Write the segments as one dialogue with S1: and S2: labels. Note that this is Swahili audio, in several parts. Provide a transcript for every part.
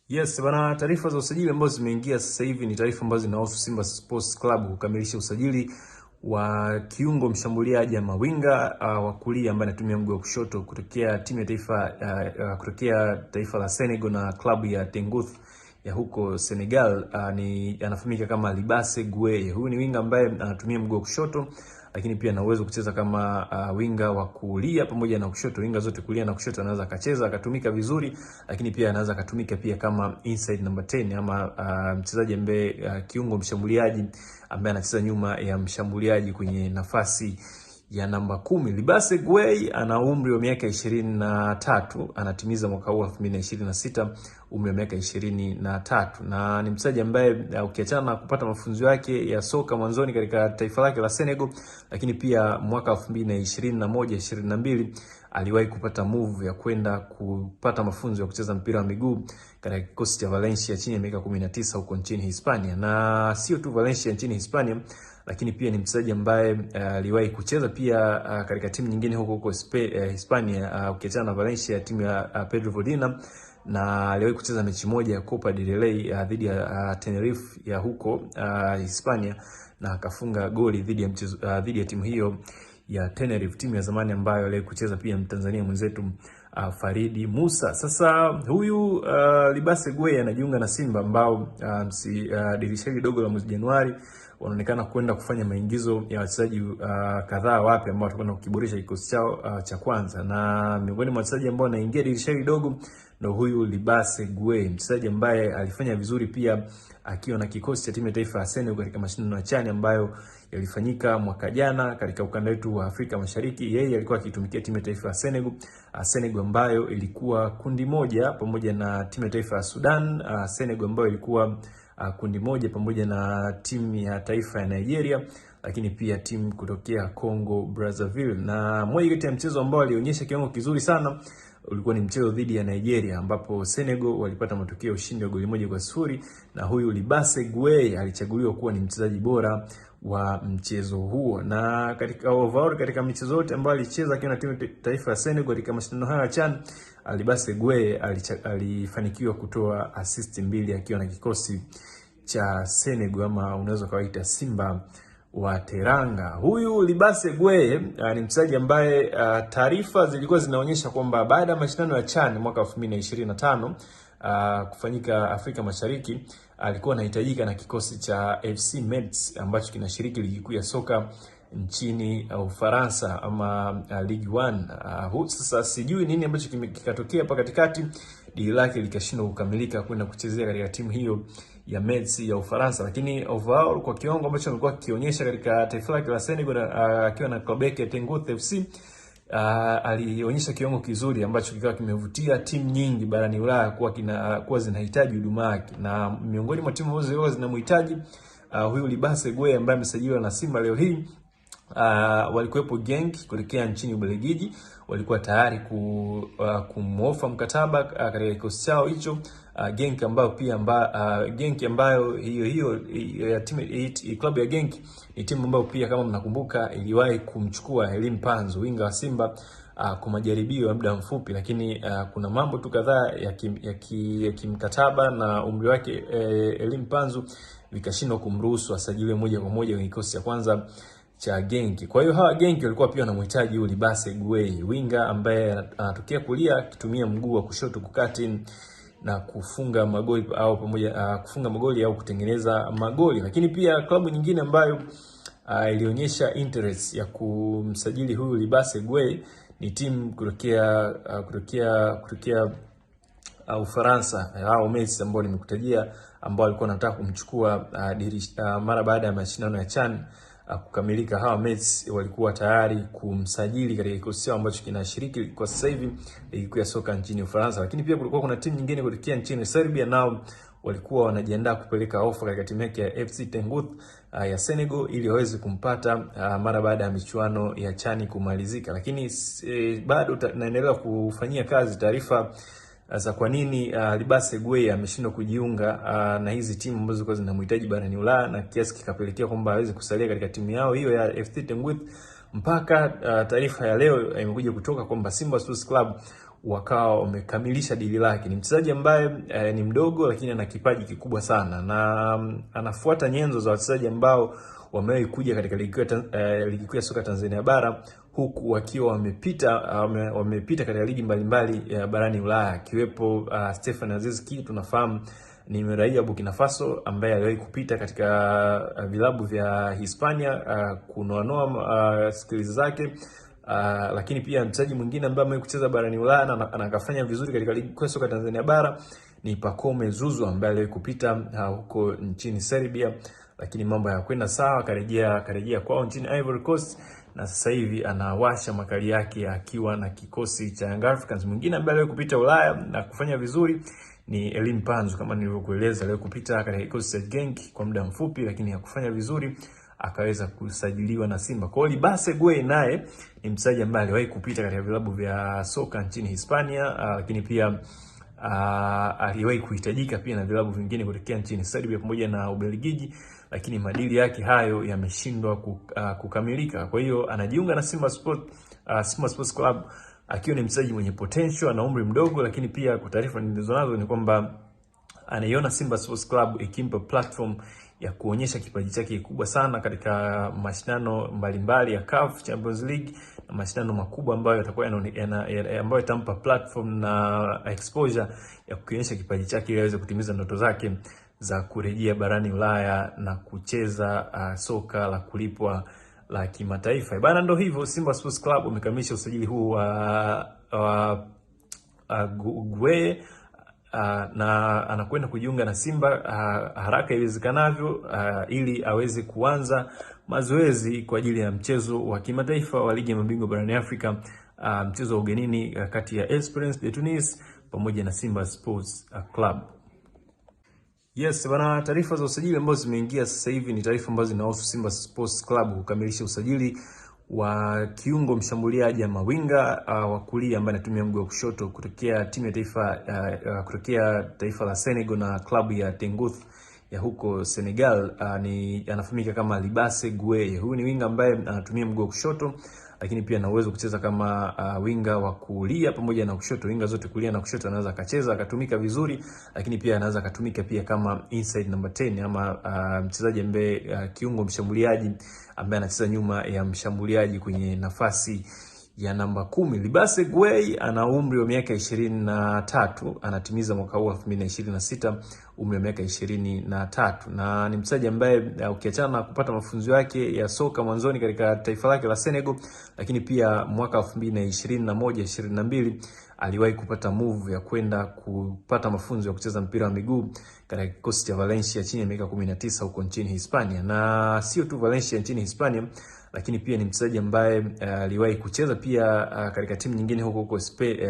S1: Yes, bana, taarifa za usajili ambazo zimeingia sasa hivi ni taarifa ambazo zinahusu Simba Sports Club kukamilisha usajili wa kiungo mshambuliaji ama winga wa kulia ambaye anatumia mguu wa kushoto kutokea timu ya taifa kutokea taifa la Senegal na klabu ya Teungueth ya huko Senegal. Anafahamika kama Libasse Gueye. Huyu ni winga ambaye anatumia mguu wa kushoto, lakini pia ana uwezo kucheza kama winga wa kulia pamoja na kushoto. Winga zote kulia na kushoto anaweza akacheza akatumika vizuri, lakini pia anaweza akatumika pia kama inside number 10 ama mchezaji ambaye kiungo mshambuliaji ambaye anacheza nyuma ya mshambuliaji kwenye nafasi ya namba 10. Libasse Gueye ana umri wa miaka 23, anatimiza mwaka huu 2026 umri wa miaka 23, na ni mchezaji ambaye ukiachana na kupata mafunzo yake ya soka mwanzoni katika taifa lake la Senegal, lakini pia mwaka 2021-22 aliwahi kupata move ya kwenda kupata mafunzo ya kucheza mpira wa miguu katika kikosi cha Valencia chini ya miaka 19 huko nchini Hispania. Na sio tu Valencia nchini Hispania, lakini pia ni mchezaji ambaye aliwahi kucheza pia katika timu nyingine huko Hispania, ukiachana na Valencia, timu ya Pedro Vodina, na aliwahi kucheza mechi moja ya Copa del Rey dhidi ya Tenerife ya huko Hispania, na akafunga goli dhidi ya timu hiyo ya Tenerife, timu ya zamani ambayo aliwahi kucheza pia Mtanzania mwenzetu Faridi Musa. Sasa huyu Libasse Gueye anajiunga na Simba ambao dirisha hili dogo la mwezi Januari wanaonekana kwenda kufanya maingizo ya wachezaji kadhaa wapya ambao watakwenda kukiboresha kikosi chao cha kwanza, na miongoni mwa wachezaji ambao wanaingia dirisha hili dogo ndio huyu Libasse Gueye, mchezaji ambaye alifanya vizuri pia akiwa na kikosi cha timu ya taifa ya Senegal katika mashindano ya CHAN ambayo yalifanyika mwaka jana katika ukanda wetu wa Afrika Mashariki. Yeye alikuwa akitumikia timu ya taifa ya Senegal ambayo ilikuwa kundi moja pamoja na timu ya taifa ya Sudan, Senegal ambayo ilikuwa kundi moja pamoja na timu ya taifa ya Nigeria, lakini pia timu kutokea Congo Brazzaville. Na moja kati ya mchezo ambao alionyesha kiwango kizuri sana ulikuwa ni mchezo dhidi ya Nigeria, ambapo Senegal walipata matokeo ushindi wa goli 1-0, na huyu Libasse Gueye alichaguliwa kuwa ni mchezaji bora wa mchezo huo. Na katika overall katika michezo yote ambayo alicheza akiwa na timu ya taifa ya Senegal katika mashindano haya ya CHAN, Libasse Gueye alifanikiwa kutoa assist 2 akiwa na kikosi cha Senegal, ama unaweza kawaita Simba wa Teranga. Huyu Libasse Gueye ni mchezaji ambaye taarifa zilikuwa zinaonyesha kwamba baada ya mashindano ya CHAN mwaka 2025 kufanyika Afrika Mashariki, alikuwa anahitajika na kikosi cha FC Metz ambacho kinashiriki ligi kuu ya soka nchini Ufaransa ama Ligue 1. Sasa sijui nini ambacho kikatokea hapa katikati, dili lake likashindwa kukamilika kwenda kuchezea katika timu hiyo ya Metz ya Ufaransa, lakini overall kwa kiwango ambacho alikuwa akionyesha katika taifa lake la Senegal akiwa na klabu yake ya Teungueth FC, alionyesha kiwango kizuri ambacho kikawa kimevutia timu nyingi barani Ulaya kuwa zinahitaji huduma yake, na miongoni mwa timu ambazo zilikuwa zinamhitaji huyu Libasse Gueye ambaye amesajiliwa na Simba leo hii walikuwepo Genk kutokea nchini Ubelgiji, walikuwa tayari kumofa mkataba katika kikosi chao hicho. Genk ambayo pia Genk ambayo hiyo ya timu klabu ya Genk ni timu ambayo pia kama mnakumbuka iliwahi kumchukua Elim Panzu, winga wa Simba, kwa majaribio ya muda mfupi, lakini kuna mambo tu kadhaa ya kimkataba na umri wake Elim Panzu vikashindwa kumruhusu asajiliwe moja kwa moja kwenye kikosi cha kwanza cha Genk. Kwa hiyo hawa Genk walikuwa pia wanamhitaji huyu Libasse Gueye, winga ambaye anatokea kulia akitumia mguu wa kushoto kukati na kufunga magoli kufunga magoli au kutengeneza magoli. Lakini pia klabu nyingine ambayo ilionyesha interest ya kumsajili huyu Libasse Gueye ni timu kutokea Ufaransa, hao Metz ambao nimekutajia, ambao walikuwa wanataka kumchukua mara baada ya mashindano ya CHAN kukamilika. Hawa Metz walikuwa tayari kumsajili katika kikosi chao ambacho kinashiriki kwa sasa hivi ligi kuu ya soka nchini Ufaransa. Lakini pia kulikuwa kuna timu nyingine kutokea nchini Serbia, nao walikuwa wanajiandaa kupeleka ofa katika timu yake ya FC Teungueth ya Senegal ili waweze kumpata mara baada ya michuano ya CHAN kumalizika. Lakini bado naendelea kufanyia kazi taarifa za kwa nini Libasse Gueye ameshindwa kujiunga na hizi timu ambazo zilikuwa zinamhitaji barani Ulaya, na kiasi kikapelekea kwamba aweze kusalia katika timu yao hiyo ya FC Teungueth mpaka taarifa ya leo imekuja kutoka kwamba Simba Sports Club wakawa wamekamilisha dili lake. Ni mchezaji ambaye ni mdogo lakini ana kipaji kikubwa sana, na anafuata nyenzo za wachezaji ambao wamewahi kuja katika ligi kuu ya soka Tanzania bara, huku wakiwa wamepita katika ligi mbalimbali barani Ulaya, akiwepo Stefan Aziz Ki, tunafahamu ni raia Burkina Faso ambaye aliwahi kupita katika vilabu vya Hispania kunoanoa skills zake. Lakini pia mchezaji mwingine ambaye amewahi kucheza barani Ulaya na akafanya vizuri katika ligi kuu ya soka Tanzania bara ni Pacome Zouzoua ambaye aliwahi kupita huko nchini Serbia, lakini mambo hayakwenda sawa, karejea kwao nchini Ivory Coast, na sasa hivi anawasha makali yake akiwa na kikosi cha Young Africans. Mwingine ambaye aliwahi kupita Ulaya na kufanya vizuri ni Elie Mpanzu, kama nilivyokueleza, aliwahi kupita katika kikosi cha Genk kwa muda mfupi, lakini hakufanya vizuri, akaweza kusajiliwa na Simba. Kwa hiyo Libase Gueye naye ni mchezaji ambaye aliwahi kupita katika vilabu vya soka nchini Hispania, lakini pia aliwahi kuhitajika pia na vilabu vingine kutokea nchini Serbia pamoja na Ubelgiji, lakini madili yake hayo yameshindwa kukamilika. Kwa hiyo anajiunga na Simba Sports Club akiwa ni mchezaji mwenye potential, ana umri mdogo, lakini pia kwa taarifa nilizonazo ni kwamba anaiona Simba Sports Club ikimpa platform ya kuonyesha kipaji chake kikubwa sana katika mashindano mbalimbali ya CAF Champions League na mashindano makubwa ambayo yatakuwa ambayo itampa platform na exposure ya kuonyesha kipaji chake ili aweze kutimiza ndoto zake za kurejea barani Ulaya na kucheza soka la kulipwa la kimataifa. Bana, ndo hivyo, Simba Sports Club umekamilisha usajili huu wa Gueye na anakwenda kujiunga na Simba haraka iwezekanavyo ili aweze kuanza mazoezi kwa ajili ya mchezo wa kimataifa wa ligi ya mabingwa barani Afrika, mchezo wa ugenini kati ya Esperance de Tunis pamoja na Simba Sports Club. Yes, bana, taarifa za usajili ambazo zimeingia sasa hivi ni taarifa ambazo zinahusu Simba Sports Club kukamilisha usajili wa kiungo mshambuliaji ama winga wa kulia ambaye anatumia mguu wa kushoto kutokea timu ya taifa kutokea taifa la Senegal na klabu ya Teungueth ya huko Senegal. Anafahamika kama Libase Gueye. Huyu ni winga ambaye anatumia mguu wa kushoto, lakini pia ana uwezo kucheza kama winga wa kulia pamoja na kushoto. Winga zote kulia na kushoto anaweza akacheza akatumika vizuri, lakini pia anaweza akatumika pia kama inside number 10 ama mchezaji ambaye kiungo mshambuliaji ambaye anacheza nyuma ya mshambuliaji kwenye nafasi ya namba 10. Libase Gueye ana umri wa miaka 23, anatimiza mwaka huu 2026 umri wa miaka 23, na ni mchezaji ambaye ukiachana na kupata mafunzo yake ya soka mwanzoni katika taifa lake la Senegal, lakini pia mwaka 2021-22 aliwahi kupata move ya kwenda kupata mafunzo ya kucheza mpira wa miguu katika kikosi cha Valencia chini ya miaka 19 huko nchini Hispania. Na sio tu Valencia nchini Hispania, lakini pia ni mchezaji ambaye aliwahi kucheza pia katika timu nyingine huko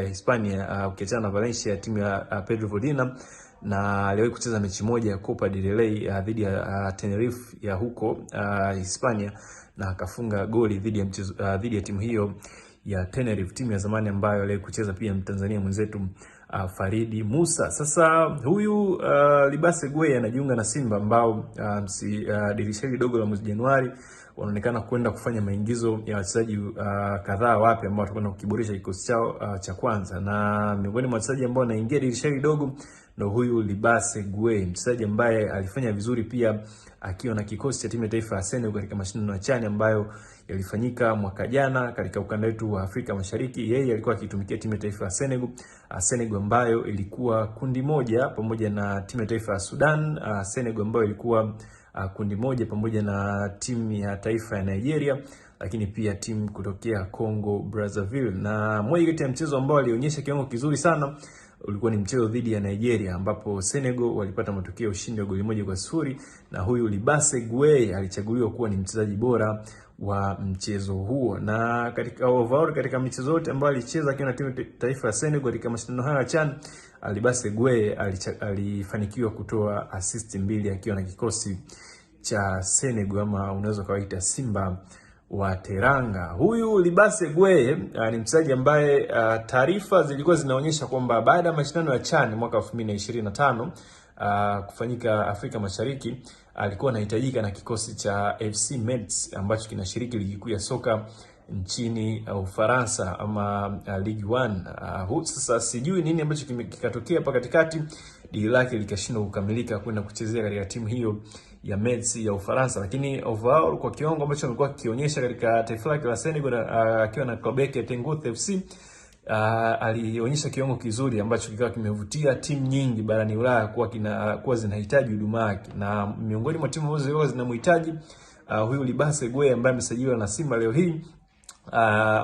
S1: Hispania, ukiachana na Valencia, timu ya Pedro Vodina, na aliwahi kucheza mechi moja ya Copa del Rey dhidi ya Tenerife ya huko Hispania, na akafunga goli dhidi ya timu hiyo ya Tenerife, timu ya zamani ambayo aliwahi kucheza pia Mtanzania mwenzetu Faridi Musa. Sasa huyu Libase Gueye anajiunga na Simba ambao dirisha hili dogo la mwezi Januari wanaonekana kwenda kufanya maingizo ya wachezaji kadhaa wapya ambao watakwenda kukiboresha kikosi chao cha kwanza, na miongoni mwa wachezaji ambao wanaingia dirisha hili dogo ndo huyu Libase Gueye, mchezaji ambaye alifanya vizuri pia akiwa na kikosi cha timu ya taifa ya Senegal katika mashindano ya CHAN ambayo yalifanyika mwaka jana katika ukanda wetu wa Afrika Mashariki. Yeye alikuwa akitumikia timu ya taifa ya Senegal ambayo ilikuwa kundi moja pamoja na timu ya taifa ya Sudan, Senegal ambayo ilikuwa kundi moja pamoja na timu ya taifa ya Nigeria, lakini pia timu kutokea Congo Brazzaville. Na moja kati ya mchezo ambao alionyesha kiwango kizuri sana ulikuwa ni mchezo dhidi ya Nigeria ambapo Senegal walipata matokeo ya ushindi wa goli 1-0, na huyu Libase Gueye alichaguliwa kuwa ni mchezaji bora wa mchezo huo. Na katika overall katika michezo yote ambayo alicheza akiwa na timu taifa ya Senegal katika mashindano haya ya CHAN, Libase Gueye alifanikiwa kutoa assist 2 akiwa na kikosi cha Senegal, ama unaweza kawaita Simba wa Teranga. Huyu Libase Gueye ni mchezaji ambaye taarifa zilikuwa zinaonyesha kwamba baada ya mashindano ya CHAN mwaka 2025 kufanyika Afrika Mashariki, alikuwa anahitajika na kikosi cha FC Metz ambacho kinashiriki ligi kuu ya soka nchini Ufaransa ama Ligue 1. Sasa sijui nini ambacho kikatokea hapa katikati, dili lake likashindwa kukamilika kwenda kuchezea katika timu hiyo ya Metz ya Ufaransa, lakini overall kwa kiwango ambacho amekuwa akionyesha katika taifa lake la Senegal akiwa na klabu yake ya Teungueth FC, alionyesha kiwango kizuri ambacho kikawa kimevutia timu nyingi barani Ulaya kuwa zinahitaji huduma yake, na miongoni mwa timu ambazo zilikuwa zinamhitaji huyu Libase Gueye ambaye amesajiliwa na Simba leo hii,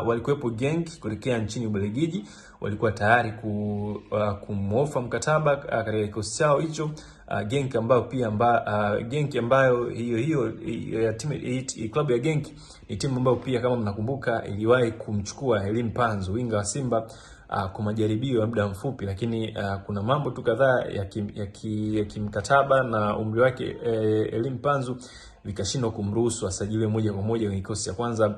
S1: walikuwepo Genk kutokea nchini Ubelgiji, walikuwa tayari kumofa mkataba katika kikosi chao hicho. Genk ambayo hiyo klabu ya Genk ni timu ambayo pia kama mnakumbuka iliwahi kumchukua Elim Panzu, winga wa Simba, kwa majaribio ya muda mfupi, lakini kuna mambo tu kadhaa ya kimkataba na umri wake Elim Panzu vikashindwa kumruhusu asajiliwe moja kwa moja kwenye kikosi cha kwanza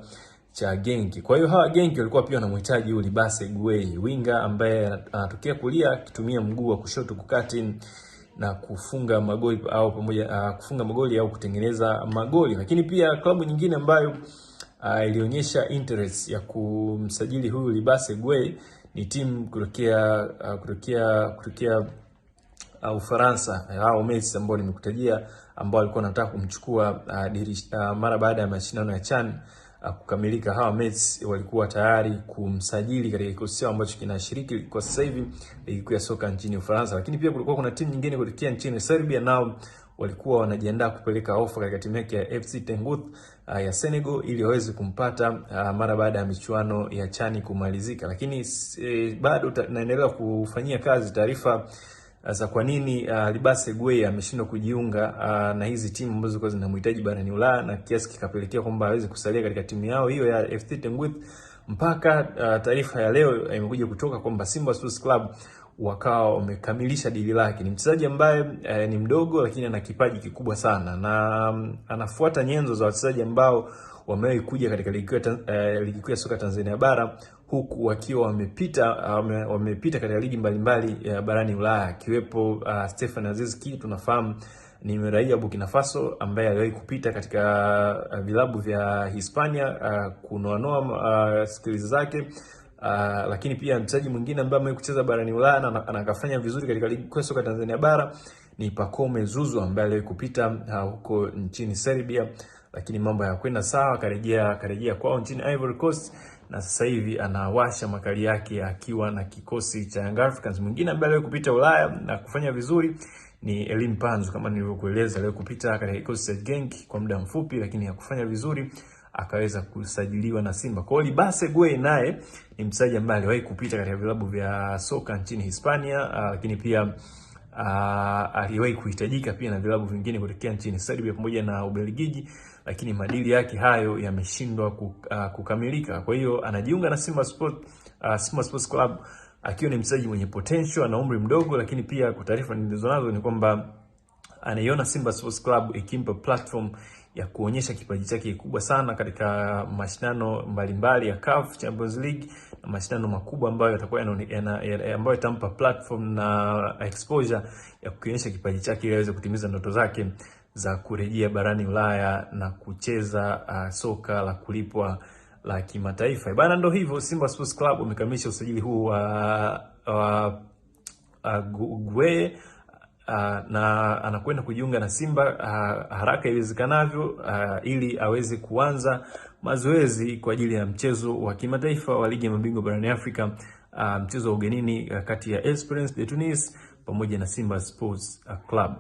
S1: cha Genk. Kwa hiyo hawa Genk walikuwa pia wanamhitaji yule Libase Gueye, winga ambaye anatokea kulia akitumia mguu wa kushoto kukati na kufunga magoli kufunga magoli au kutengeneza magoli. Lakini pia klabu nyingine ambayo ilionyesha interest ya kumsajili huyu Libase Gueye ni timu kutokea Ufaransa, hao Metz ambao nimekutajia, ambao walikuwa wanataka kumchukua mara baada ya mashindano ya CHAN kukamilika. Hawa Metz walikuwa tayari kumsajili katika kikosi chao ambacho kinashiriki kwa sasa hivi ligi kuu ya soka nchini Ufaransa. Lakini pia kulikuwa kuna timu nyingine kutokea nchini Serbia, nao walikuwa wanajiandaa kupeleka ofa katika timu yake ya FC Teungueth ya Senegal ili waweze kumpata mara baada ya michuano ya CHAN kumalizika. Lakini bado naendelea kufanyia kazi taarifa za kwa nini Libase Gueye ameshindwa kujiunga na hizi timu ambazo zilikuwa zinamhitaji barani Ulaya, na kiasi kikapelekea kwamba aweze kusalia katika timu yao hiyo ya FC Teungueth, mpaka taarifa ya leo imekuja kutoka kwamba Simba Sports Club wakawa wamekamilisha dili lake. Ni mchezaji ambaye ni mdogo lakini ana kipaji kikubwa sana, na anafuata nyenzo za wachezaji ambao wamewahi kuja katika ligi kuu ya soka Tanzania bara, huku wakiwa wamepita katika ligi mbalimbali barani Ulaya, akiwepo Stefan Aziz Ki, tunafahamu ni raia Burkina Faso ambaye aliwahi kupita katika vilabu vya Hispania kunoanoa skills zake. Lakini pia mchezaji mwingine ambaye amewahi kucheza barani Ulaya na akafanya vizuri katika ligi kuu ya soka Tanzania bara ni Pacome Zouzoua ambaye aliwahi kupita huko nchini Serbia, lakini mambo hayakwenda sawa, karejea kwao nchini Ivory Coast, na sasa hivi anawasha makali yake akiwa na kikosi cha Young Africans. Mwingine ambaye aliwahi kupita Ulaya na kufanya vizuri ni Elim Panzu, kama nilivyokueleza, aliwahi kupita katika kikosi cha Genk kwa muda mfupi, lakini hakufanya vizuri, akaweza kusajiliwa na Simba. Kwa hiyo Libase Gueye naye ni mchezaji ambaye aliwahi kupita katika vilabu vya soka nchini Hispania, lakini pia aliwahi kuhitajika pia na vilabu vingine kutokea nchini Serbia pamoja na Ubelgiji, lakini madili yake hayo yameshindwa kukamilika. Kwa hiyo anajiunga na Simba Sports Club akiwa ni mchezaji mwenye potential, ana umri mdogo, lakini pia kwa taarifa nilizonazo ni kwamba anaiona Simba Sports Club ikimpa platform ya kuonyesha kipaji chake kikubwa sana katika mashindano mbalimbali ya CAF Champions League na mashindano makubwa ambayo yatakuwa ambayo itampa platform na exposure ya kuonyesha kipaji chake ili aweze kutimiza ndoto zake za kurejea barani Ulaya na kucheza soka la kulipwa la kimataifa. Bana, ndo hivyo, Simba Sports Club umekamilisha usajili huu wa Gueye na anakwenda kujiunga na Simba haraka iwezekanavyo ili aweze kuanza mazoezi kwa ajili ya mchezo wa kimataifa wa ligi ya mabingwa barani Afrika, mchezo wa ugenini kati ya Esperance de Tunis pamoja na Simba Sports Club.